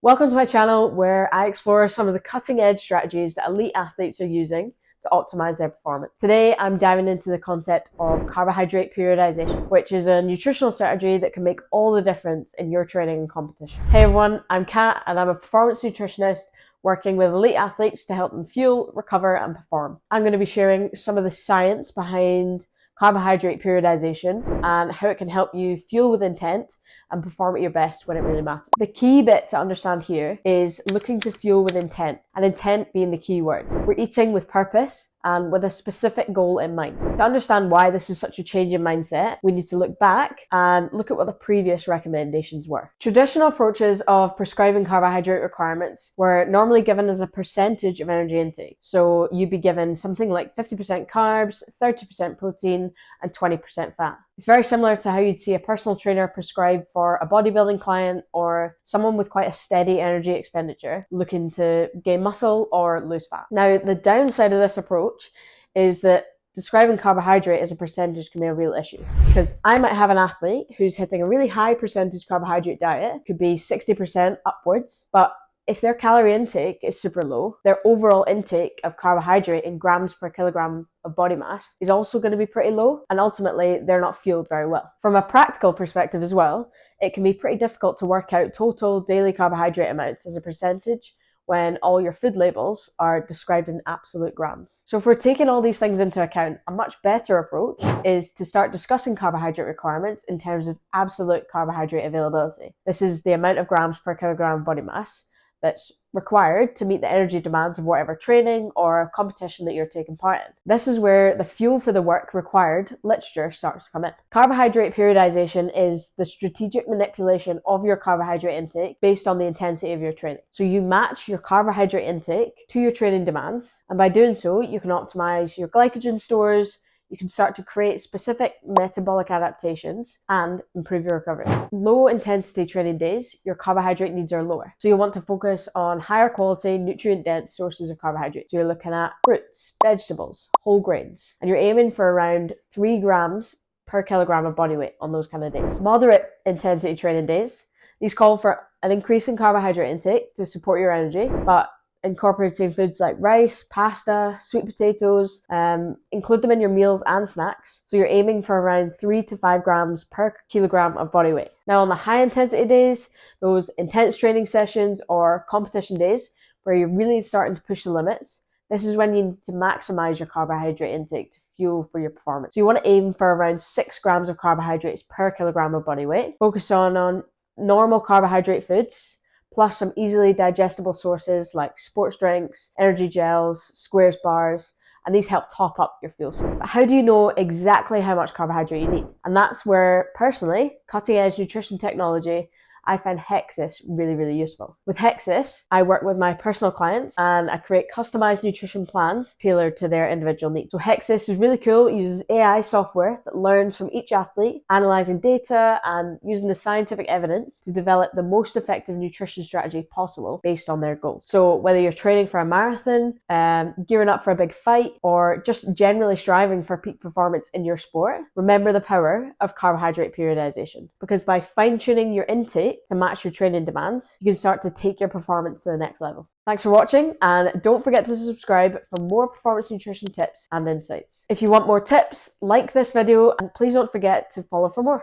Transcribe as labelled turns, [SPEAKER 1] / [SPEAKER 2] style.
[SPEAKER 1] Welcome to my channel where I explore some of the cutting edge strategies that elite athletes are using to optimize their performance. Today, I'm diving into the concept of carbohydrate periodization, which is a nutritional strategy that can make all the difference in your training and competition. Hey everyone, I'm Kat and I'm a performance nutritionist working with elite athletes to help them fuel, recover, and perform. I'm going to be sharing some of the science behind carbohydrate periodization and how it can help you fuel with intent and perform at your best when it really matters. The key bit to understand here is looking to fuel with intent, and intent being the key word. We're eating with purpose and with a specific goal in mind. To understand why this is such a change in mindset, we need to look back and look at what the previous recommendations were. Traditional approaches of prescribing carbohydrate requirements were normally given as a percentage of energy intake. So you'd be given something like 50% carbs, 30% protein, and 20% fat. It's very similar to how you'd see a personal trainer prescribe for a bodybuilding client or someone with quite a steady energy expenditure looking to gain muscle or lose fat. Now, the downside of this approach is that describing carbohydrate as a percentage can be a real issue, because I might have an athlete who's hitting a really high percentage carbohydrate diet, could be 60% upwards, but if their calorie intake is super low, their overall intake of carbohydrate in grams per kilogram of body mass is also going to be pretty low, and ultimately they're not fueled very well. From a practical perspective as well, it can be pretty difficult to work out total daily carbohydrate amounts as a percentage when all your food labels are described in absolute grams. So if we're taking all these things into account, a much better approach is to start discussing carbohydrate requirements in terms of absolute carbohydrate availability. This is the amount of grams per kilogram of body mass that's required to meet the energy demands of whatever training or competition that you're taking part in. This is where the fuel for the work required literature starts to come in. Carbohydrate periodization is the strategic manipulation of your carbohydrate intake based on the intensity of your training. So you match your carbohydrate intake to your training demands, and by doing so, you can optimize your glycogen stores, you can start to create specific metabolic adaptations and improve your recovery. Low intensity training days, your carbohydrate needs are lower. So you'll want to focus on higher quality, nutrient dense sources of carbohydrate. So you're looking at fruits, vegetables, whole grains, and you're aiming for around 3 grams per kilogram of body weight on those kind of days. Moderate intensity training days, these call for an increase in carbohydrate intake to support your energy, but incorporating foods like rice, pasta, sweet potatoes, include them in your meals and snacks. So you're aiming for around 3 to 5 grams per kilogram of body weight. Now on the high intensity days, those intense training sessions or competition days where you're really starting to push the limits, this is when you need to maximize your carbohydrate intake to fuel for your performance. So you want to aim for around 6 grams of carbohydrates per kilogram of body weight. Focus on normal carbohydrate foods, plus some easily digestible sources like sports drinks, energy gels, squares bars, and these help top up your fuel source. But how do you know exactly how much carbohydrate you need? And that's where, personally, cutting edge nutrition technology, I find Hexis really, really useful. With Hexis, I work with my personal clients and I create customized nutrition plans tailored to their individual needs. So Hexis is really cool. It uses AI software that learns from each athlete, analyzing data and using the scientific evidence to develop the most effective nutrition strategy possible based on their goals. So whether you're training for a marathon, gearing up for a big fight, or just generally striving for peak performance in your sport, remember the power of carbohydrate periodization, because by fine-tuning your intake to match your training demands, you can start to take your performance to the next level. Thanks for watching, and don't forget to subscribe for more performance nutrition tips and insights. If you want more tips, like this video, and please don't forget to follow for more.